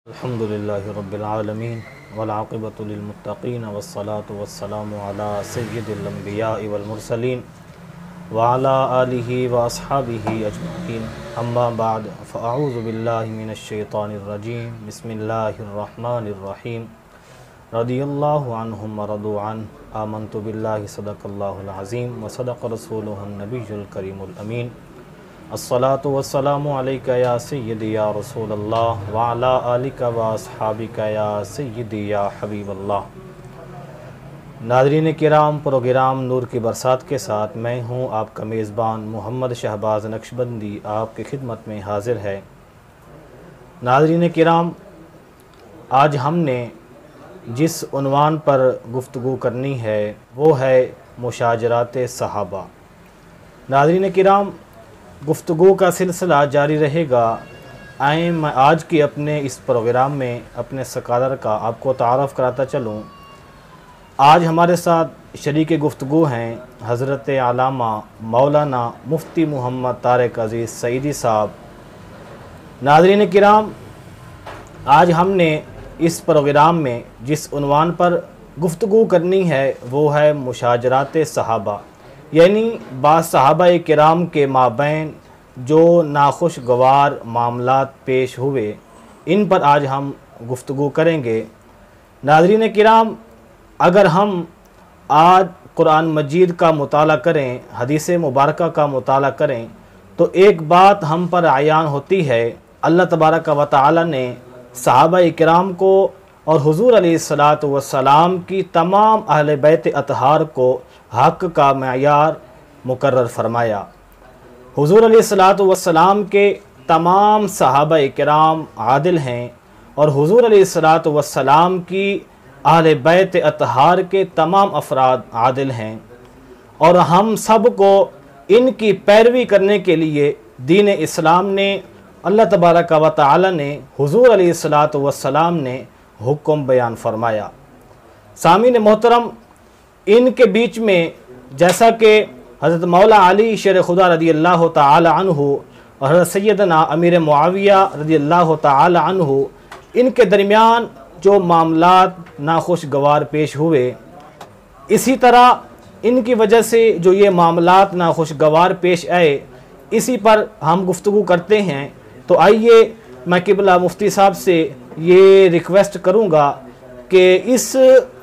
अल्हम्दुलिल्लाहि रब्बिल आलमीन वल आक़िबतु लिल मुत्तक़ीन वस्सलातु वस्सलामु अला सय्यिदिल अंबियाइ वल मुरसलीन व अला आलिहि व अस्हाबिहि अजमईन अम्मा बाद फ़अऊज़ु बिल्लाहि मिनश शैतानिर रजीम बिस्मिल्लाहिर रहमानिर रहीम रदियल्लाहु अन्हुम व रदू अन्हु आमन्तु बिल्लाहि सदक़ल्लाहुल अज़ीम व सदक़ रसूलुहुन नबियुल करीमुल अमीन अस्सलातु वस्सलामु अलैका या सय्यदी या रसूलल्लाह व अला आलिका व अस्हाबिका या सय्यदी या हबीबल्लाह। नाज़रीन किराम, प्रोग्राम नूर की बरसात के साथ मैं हूँ आपका मेज़बान मोहम्मद शहबाज़ नक्शबंदी आपकी खिदमत में हाज़िर है। नाज़रीन किराम, आज हमने जिस उन्वान पर गुफ्तगू करनी है वो है मुशाजरात सहाबा। नाज़रीन किराम, गुफ्तगू का सिलसिला जारी रहेगा। आए मैं आज के अपने इस प्रोग्राम में अपने स्कॉलर का आपको तारफ़ कराता चलूँ। आज हमारे साथ शरीक गुफ्तगू हैं हज़रत अल्लामा मौलाना मुफ्ती मोहम्मद तारिक अज़ीज़ सईदी साहब। नाज़रीन किराम, आज हमने इस प्रोग्राम में जिस उन्वान पर गुफ्तगू करनी है वो है मुशाजरात सहाबा, यानी बाज़ सहाबा किराम के माबैन जो नाखुशगवार मामलात पेश हुए, इन पर आज हम गुफ्तगू करेंगे। नाज़रीन किराम, अगर हम आज कुरान मजीद का मुताला करें, हदीस मुबारक का मुताला करें, तो एक बात हम पर आयान होती है। अल्लाह तबारक व तआला ने सहाबा किराम को और हुज़ूर अलैहिस्सलातु वस्सलाम की तमाम अहले बैत अतहार को हक़ का मयार मुकर्रर फरमाया। हुज़ूर अलैहिस्सलातु वस्सलाम के तमाम सहाबा किराम आदिल हैं और हुज़ूर अलैहिस्सलातु वस्सलाम की अहले बैत अतहार के तमाम अफराद आदिल हैं और हम सब को इनकी पैरवी करने के लिए दीन इस्लाम ने, अल्लाह तबारक व तआला ने, हुज़ूर अलैहिस्सलातु वस्सलाम ने हुक्म बयान फरमाया। सामीन मोहतरम, इनके बीच में जैसा कि हज़रत मौला अली शेर खुदा रदी अल्लाह तआला अन्हु और हज़रत सैयदना अमीर मुआविया रदी अल्लाह तआला अन्हु, इनके दरमियान जो मामलात नाखुशगवार पेश हुए, इसी तरह इनकी वजह से जो ये मामलात नाखुशगवार पेश आए, इसी पर हम गुफ्तगू करते हैं। तो आइए मैं किबला मुफ्ती साहब से ये रिक्वेस्ट करूँगा कि इस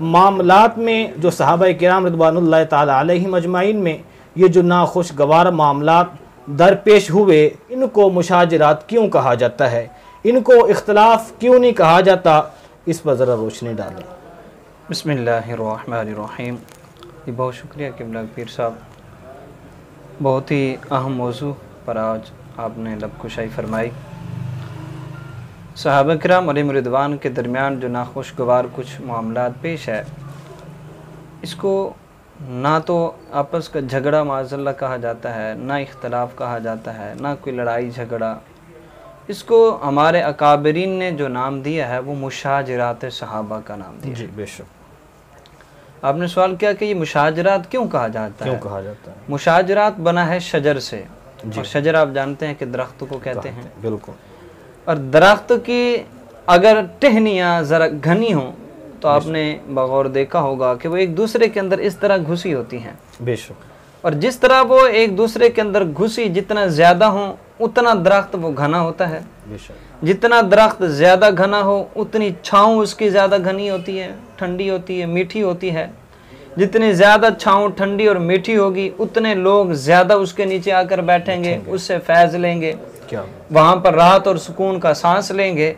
मामलात में जो सहाबा किराम रिदवानुल्लाह ताला अलैहिम अजमाइन में ये जो नाखुशगवार मामलात दरपेश हुए, इनको मुशाजरात क्यों कहा जाता है, इनको इख्तलाफ क्यों नहीं कहा जाता, इस पर ज़रा रोशनी डालें। बिस्मिल्लाहिर्रहमानिर्रहीम। जी बहुत शुक्रिया किबला पीर साहब, बहुत ही अहम मौजू पर आज आपने लबकुशाई फरमाई। सहाबा किराम अलैहिम रिदवान के दरमियान जो नाखुशगवार कुछ मामलात पेश है, इसको ना तो आपस का झगड़ा माज़ल्ला कहा जाता है, ना इख्तलाफ कहा जाता है, ना कोई लड़ाई झगड़ा। इसको हमारे अकाबरीन ने जो नाम दिया है वो मुशाजरात सहाबा का नाम दिया। जी बेशक। आपने सवाल किया कि ये मुशाजरात क्यों कहा जाता है। क्यों कहा जाता है? मुशाजरात बना है शजर से, और शजर आप जानते हैं कि दरख्त को कहते हैं। बिल्कुल। और दरख्त की अगर टहनियाँ ज़रा घनी हों तो आपने बगौर देखा होगा कि वो एक दूसरे के अंदर इस तरह घुसी होती हैं। बेशक। और जिस तरह वो एक दूसरे के अंदर घुसी जितना ज़्यादा हो उतना दरख्त वो घना होता है। बेशक। जितना दरख्त ज़्यादा घना हो उतनी छाँव उसकी ज़्यादा घनी होती है, ठंडी होती है, मीठी होती है। जितनी ज़्यादा छाँव ठंडी और मीठी होगी उतने लोग ज़्यादा उसके नीचे आकर बैठेंगे, उससे फैज़ लेंगे, वहाँ पर राहत और सुकून का सांस लेंगे।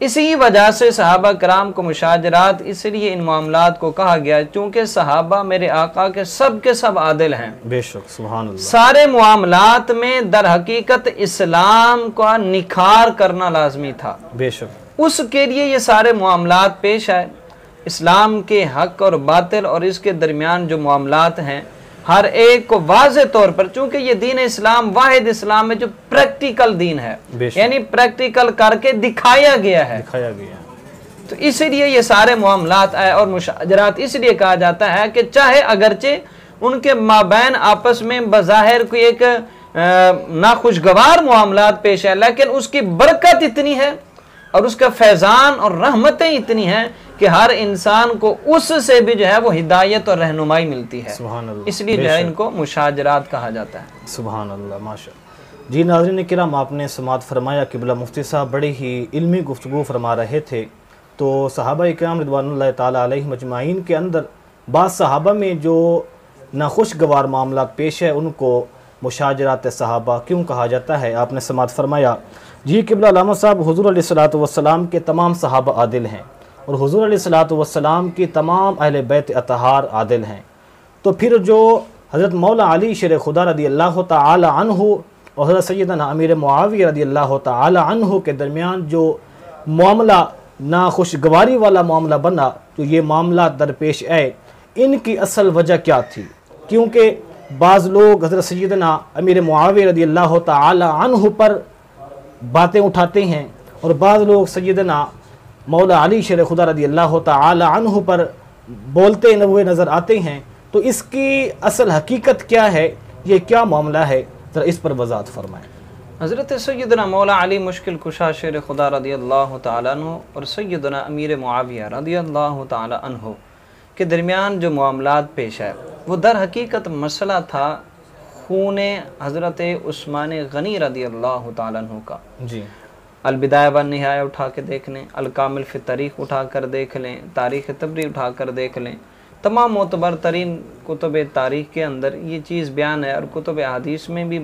इसी वजह से सहाबा कराम को मुशाजरात इसलिए इन मामलात को कहा गया क्योंकि सहाबा मेरे आका के सब आदिल हैं। बेशक, सुभान अल्लाह। सारे मामलात में दर हकीकत इस्लाम का निखार करना लाजमी था। बेशक। उसके लिए ये सारे मामलात पेश आए। इस्लाम के हक और बातिल और इसके दरमियान जो मामलात हैं, हर एक को वाज़े तौर पर, चूंकि ये दीन इस्लाम वाहिद इस्लाम है जो प्रैक्टिकल दीन है, यानी प्रैक्टिकल करके दिखाया गया है। तो इसीलिए ये सारे मामलात आए। और मुशाजरात इसलिए कहा जाता है कि चाहे अगरचे उनके माबैन आपस में बज़ाहिर कोई एक नाखुशगवार मामलात पेश है, लेकिन उसकी बरकत इतनी है और उसका फैजान और रहमतें इतनी हैं कि हर इंसान को उससे भी जो है वो हिदायत और रहनुमाई मिलती है। सुभान अल्लाह। इसलिए जो है इनको मुशाजरात कहा जाता है। सुभान अल्लाह, माशा। जी नाज़रीन किराम, आपने समात फरमाया किबला मुफ्ती साहब बड़े ही इल्मी गुफ्तगू फरमा रहे थे। तो सहाबा इकराम रिदवानुल्लाह ताला अलैहिम अजमाइन के अंदर बाद सहाबा में जो नाखुशगवार मामला पेश है उनको मुशाजरात सहाबा क्यों कहा जाता है? आपने समात फरमाया जी किबला अल्लामा साहब हुज़ूर अलैहिस्सलातु वस्सलाम के तमाम सहाबा आदिल हैं और हुज़ूर अलैहिस्सलातु वस्सलाम की तमाम अहले बैत अतहार आदिल हैं। तो फिर जो हज़रत मौला अली शेर खुदा रदी अल्लाह ताला अन्हु और हज़रत सैयदना अमीर मुआविया रदी अल्लाह ताला अन्हु के दरमियान जो मामला नाखुशगवारी वाला मामला बना, तो ये मामला दरपेश आए, इनकी असल वजह क्या थी? क्योंकि बाज़ लोग हज़रत सैयदना अमीर मुआविया रदी अल्लाह ताला अन्हु पर बातें उठाते हैं और बाज़ लोग सैयदना मौला अली शेर खुदा रदी अल्लाह ताला अन्हु पर बोलते हुए नज़र आते हैं। तो इसकी असल हकीकत क्या है, ये क्या मामला है, ज़रा इस पर वज़ाहत फरमाएं। हज़रत सैयदना मौला अली मुश्किल कुशा शेर खुदा रदी अल्लाह ताला अन्हु और सैयदना अमीर मुआविया रदी अल्लाह ताला अन्हु के दरमियान जो मामलात पेश है वो दर हकीकत मसला था खून हज़रत उस्मान गनी रदी अल्लाह ताला अन्हु का। जी, अलबिदाया व निहाया उठा के देख लें, अलकामिल फ़ी तारीख़ उठा कर देख लें, तारीख़ तबरी उठा कर देख लें, तमाम मोतबर तरीन कुतुब तारीख़ के अंदर ये चीज़ बयान है और कुतुब हदीस में भी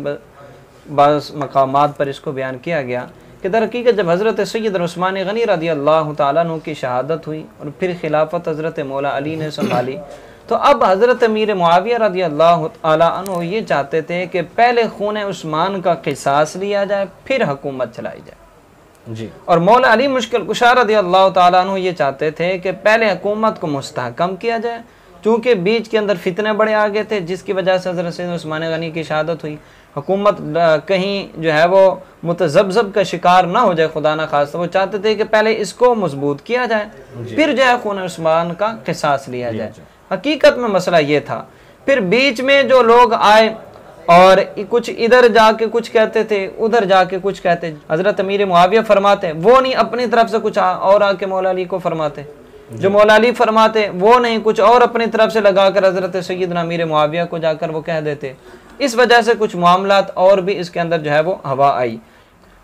बाज़ मकामात पर इसको बयान किया गया कि दर हकीकत जब हज़रत सैयद उस्मान गनी रदी अल्लाह ताला अन्हु की शहादत हुई और फिर खिलाफत हज़रत मौला अली ने संभाली, तो अब हज़रत अमीर मुआविया रदी अल्लाह ताला अन्हु ये चाहते थे कि पहले खून उस्मान का क़िसास लिया जाए फिर हुकूमत चलाई जाए जी। और मौला अली मुश्किल कुशा रदी अल्लाह ताला अन्हु ये चाहते थे कि पहले हुकूमत को मुस्तहकम किया जाए, चूँकि बीच के अंदर फितने बड़े आ गए थे जिसकी वजह से हज़रत सैयद उस्मान गनी की शहादत हुई। हुकूमत कहीं जो है वो मुतज़ब्ज़ब का शिकार ना हो जाए, खुदा ना खास्ता। वो चाहते थे कि पहले इसको मजबूत किया जाए फिर जो है खून उस्मान का क़िसास लिया जाए। हकीकत में मसला ये था। फिर बीच में जो लोग आए और कुछ इधर जाके कुछ कहते थे, उधर जाके कुछ कहते। हज़रत अमीर मुआविया फरमाते वो नहीं अपनी तरफ से कुछ और आके मौला अली को फरमाते, जो मौला अली फरमाते वो नहीं कुछ और अपनी तरफ से लगाकर हज़रत सैयदना अमीर मुआविया को जाकर वो कह देते। इस वजह से कुछ मामलात और भी इसके अंदर जो है वो हवा आई।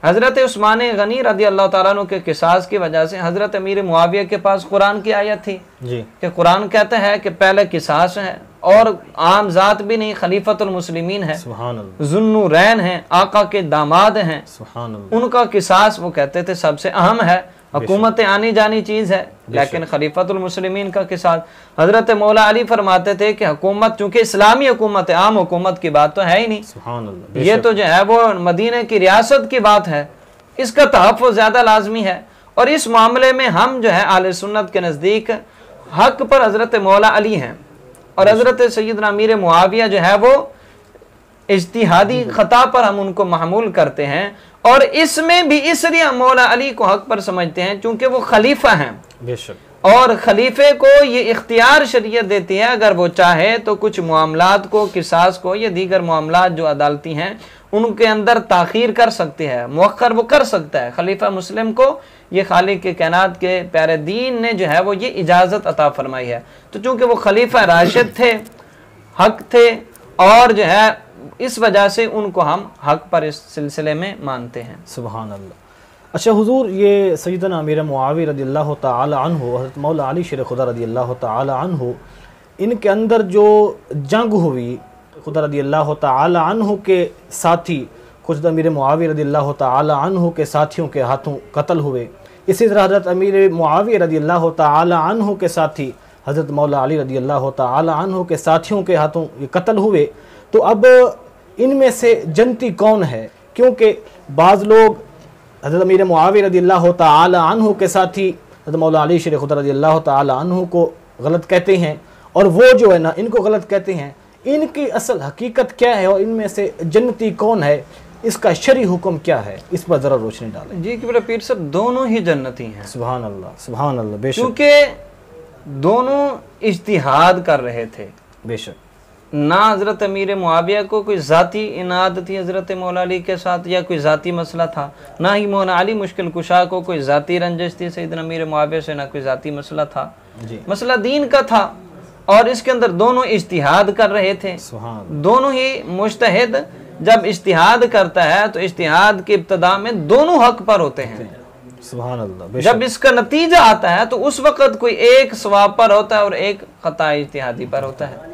हज़रत उस्मान गनी रदी अल्लाह ताला अन्हु के क़िसास की वजह से हज़रत अमीर मुआविया के पास कुरान की आयत थी जी कि कुरान कहता है कि पहले क़िसास है और आम ज़ात भी नहीं, खलीफतुल मुस्लिमीन है, ज़ुन्नुरैन हैं, आका के दामाद हैं, उनका क़िसास वो कहते थे सबसे अहम है। हुकूमत आनी जानी चीज़ है लेकिन खलीफतुल मुस्लिमीन का क़िसास। हज़रत मौला अली फरमाते थे कि हुकूमत चूँकि इस्लामी हुकूमत है, आम हुकूमत की बात तो है ही नहीं, ये तो जो है वो मदीने की रियासत की बात है, इसका तहफ़्फ़ुज़ ज़्यादा लाजमी है। और इस मामले में हम जो है अहले सुन्नत के नज़दीक हक़ पर हज़रत मौला अली हैं और हज़रत सैयदना अमीर मुआविया जो है वो इज्तिहादी ख़ता पर हम उनको महमूल करते हैं। और इसमें भी इसलिए हम मौला अली को हक़ पर समझते हैं चूँकि वो खलीफा हैं, बेशक। और खलीफे को ये इख्तियार शरीयत देती है अगर वो चाहे तो कुछ मामलात को, क़िसास को या दीगर मामलात जो अदालती हैं उनके अंदर ताख़ीर कर सकती है, मुअख्खर वो कर सकता है। खलीफा मुस्लिम को ये खालिक के कायनात के प्यारे दीन ने जो है वो ये इजाज़त अता फरमाई है। तो चूँकि वो खलीफा राशिद थे, हक़ थे, और जो है इस वजह से उनको हम हक़ पर इस सिलसिले में मानते हैं। सुभान अल्लाह। अच्छा हुजूर, ये सैयदना अमीर मुआविया रदियल्लाहु ताला अन्हु, हज़रत मौला अली शेर खुदा रदियल्लाहु ताला अन्हु, इनके अंदर जो जंग हुई, खुदा रदियल्लाहु ताला अन्हु के साथी खुद अमीर मुआविया रदियल्लाहु ताला अन्हु के साथियों के हाथों कत्ल हुए। इसी तरह हज़रत अमीर मुआविया रदियल्लाहु ताला अन्हु के साथी हज़रत मौला अली रदियल्लाहु ताला अन्हु के साथियों के हाथों ये कत्ल हुए। तो अब इनमें से जन्नती कौन है? क्योंकि बाज़ लोग हज़रत अमीर मुआविया रदियल्लाहु ताला अन्हु के साथी हज़रत मौला अली शेर खुदा रदियल्लाहु ताला अन्हु को गलत कहते हैं और वो जो है ना इनको गलत कहते हैं। इनकी असल हकीकत क्या है और इनमें से जन्नती कौन है, इसका शरई हुक्म क्या है, इस पर ज़रा रोशनी डालें। जी कि पीर साहब, दोनों ही जन्नती हैं। सुभान अल्लाह, सुभान अल्लाह। बेशक, क्योंकि दोनों इज्तिहाद कर रहे थे। बेशक, ना हज़रत अमीर मुआविया को कोई ज़ाती इनाद थी हज़रत मौला अली के साथ या कोई ज़ाती मसला था, ना ही मौला अली मुश्किल कुशा को कोई ज़ाती रंजिश थी सैयदना अमीर मुआविया से, ना कोई ज़ाती मसला था। मसला दीन का था और इसके अंदर दोनों इज्तिहाद कर रहे थे। दोनों ही मुज्तहिद जब इज्तिहाद करता है तो इज्तिहाद की इब्तिदा में दोनों हक पर होते हैं। सुभान अल्लाह। जब इसका नतीजा आता है तो उस वक्त कोई एक सवाब पर होता है और एक खता इज्तिहादी पर होता है।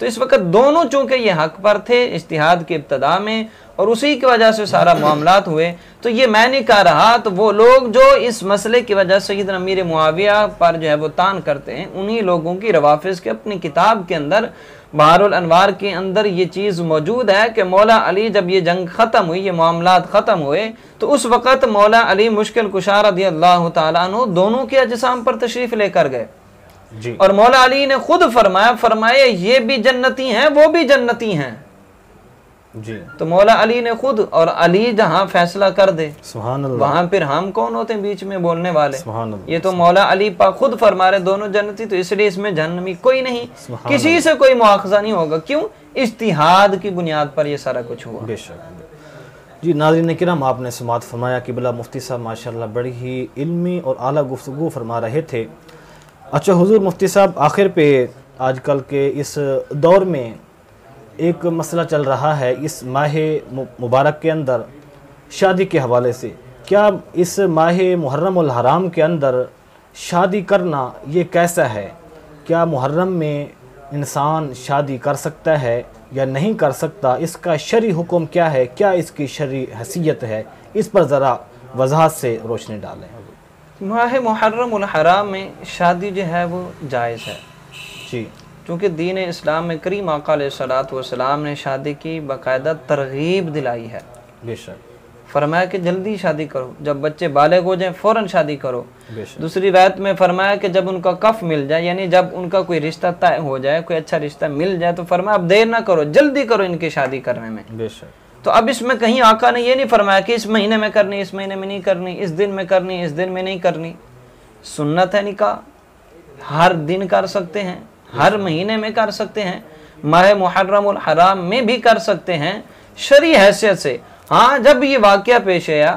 तो इस वक्त दोनों चूंकि ये हक पर थे इज्तिहाद की इब्तिदा में और उसी की वजह से सारा मामलात हुए, तो ये मैं नहीं कह रहा, तो वो लोग जो इस मसले की वजह से सैयदना अमीर मुआविया पर जो है वो तान करते हैं, उन्हीं लोगों की रवाफिज के अपनी किताब के अंदर बहरुल अनवार के अंदर ये चीज़ मौजूद है कि मौला अली जब ये जंग ख़त्म हुई, ये मामलात ख़त्म हुए, तो उस वक़्त मौला अली मुश्किल कुशा रज़ियल्लाहु ताला अन्हु दोनों के अजसाम पर तशरीफ़ लेकर गए जी। और मौला अली ने खुद फरमाया ये भी जन्नती हैं वो भी जन्नती हैं जी। तो मौला अली ने खुद, और अली जहाँ फैसला कर दे सुभान अल्लाह, वहाँ फिर हम कौन होते हैं बीच में बोलने वाले। ये तो मौला अली पाक खुद फरमा रहे दोनों जन्नती, तो इसलिए इसमें जहन्नमी कोई नहीं, किसी से कोई मुआखजा नहीं होगा। क्यों? इज्तिहाद की बुनियाद पर ये सारा कुछ हुआ। बेशक जी। नाज़रीन किराम, आपने समाअत फरमाया कि बिला मुफ्ती साहब माशाअल्लाह बड़ी ही इल्मी और आला गुफ्तगू फरमा रहे थे। अच्छा हुजूर मुफ्ती साहब, आखिर पे आजकल के इस दौर में एक मसला चल रहा है इस माह मुबारक के अंदर शादी के हवाले से। क्या इस माह मुहर्रमुल हराम के अंदर शादी करना ये कैसा है? क्या मुहर्रम में इंसान शादी कर सकता है या नहीं कर सकता? इसका शरई हुक्म क्या है? क्या इसकी शरई हैसियत है? इस पर ज़रा वजाहत से रोशनी डालें। माह मुहर्रमुल हराम में शादी जो है वो जायज़ है जी, क्योंकि दीन इस्लाम में करीम आका अलैहिस्सलातु वस्सलाम ने शादी की बाकायदा तरगीब दिलाई है। बेशक फरमाया कि जल्दी शादी करो, जब बच्चे बालिग हो जाएं फ़ौरन शादी करो। दूसरी रायत में फरमाया कि जब उनका कफ मिल जाए, यानी जब उनका कोई रिश्ता तय हो जाए, कोई अच्छा रिश्ता मिल जाए, तो फरमाया अब देर ना करो, जल्दी करो इनकी शादी करने में। बेशक। तो अब इसमें कहीं आका ने ये नहीं फरमाया कि इस महीने में करनी, इस महीने में नहीं करनी, इस दिन में करनी, इस दिन में नहीं करनी। सुन्नत है निकाह, हर दिन कर सकते हैं, हर महीने में कर सकते हैं, माह मुहर्रमुल हराम में भी कर सकते हैं शरई हैसियत से। हाँ, जब ये वाक़या पेश आया,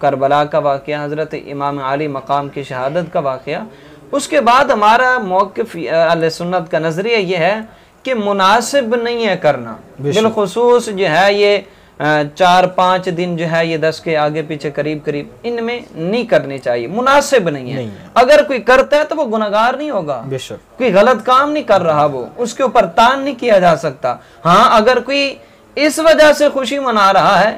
करबला का वाक़या, हज़रत इमाम अली मकाम की शहादत का वाक़या, उसके बाद हमारा मौक़िफ़ अहले सुन्नत का नज़रिया ये है कि मुनासिब नहीं है करना। बिलखुसूस जो है ये 4-5 दिन जो है ये 10 के आगे पीछे करीब करीब इनमें नहीं करनी चाहिए, मुनासिब नहीं है। अगर कोई करता है तो वो गुनहगार नहीं होगा, बेशक कोई गलत काम नहीं कर रहा, वो उसके ऊपर तान नहीं किया जा सकता। हाँ, अगर कोई इस वजह से खुशी मना रहा है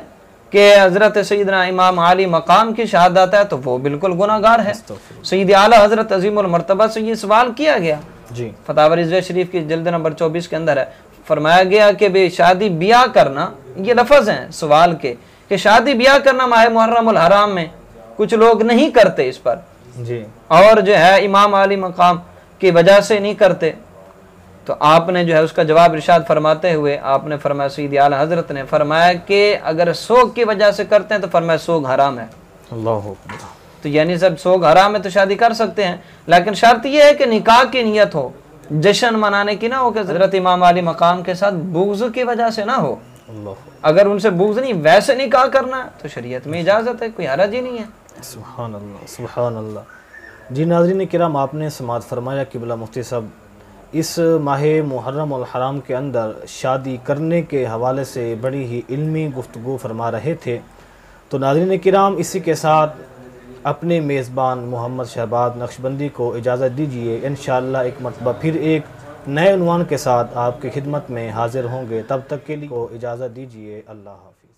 कि हजरत सैयदना इमाम अली मकाम की शहादत है, तो वो बिल्कुल गुनहगार है। सैयद आला हजरत अजीमुल मर्तबा से ये सवाल किया गया जी, फतावा रिज़वा शरीफ की जिल्द नंबर 24 के अंदर है। फरमाया गया कि भाई शादी ब्याह करना, ये लफ्ज़ हैं सवाल के, कि शादी ब्याह करना माह मुहर्रमुल हराम में कुछ लोग नहीं करते इस पर जी, और जो है इमाम अली मकाम की वजह से नहीं करते। तो आपने जो है उसका जवाब इरशाद फरमाते हुए आपने फरमाया, सैयद आला हजरत ने फरमाया कि अगर सोग की वजह से करते हैं तो फरमाया सोग हराम है। अल्लाह, तो यानी सब सोग हराम है तो शादी कर सकते हैं, लेकिन शर्त यह है कि निकाह की नियत हो, जश्न मनाने की ना हो, कि हज़रत इमाम अली मकाम के साथ बुग़्ज़ की वजह से ना हो। अगर उनसे बुग़्ज़ नहीं, वैसे निकाह करना है तो शरीयत में इजाज़त है, कोई हरज ही नहीं है। सुभान अल्लाह, सुभान अल्लाह। जी नाज़रीन किराम, आपने समाअत फरमाया कि बिला मुफ्ती साहब इस माह मुहर्रमुल हराम के अंदर शादी करने के हवाले से बड़ी ही इल्मी गुफ्तगू फरमा रहे थे। तो नाज़रीन किराम, इसी के साथ अपने मेज़बान मोहम्मद शहबाज नक्शबंदी को इजाज़त दीजिए। इंशाअल्लाह एक मरतबा फिर एक नए उन्वान के साथ आपकी खिदमत में हाज़िर होंगे। तब तक के लिए को इजाज़त दीजिए। अल्लाह हाफ़िज़।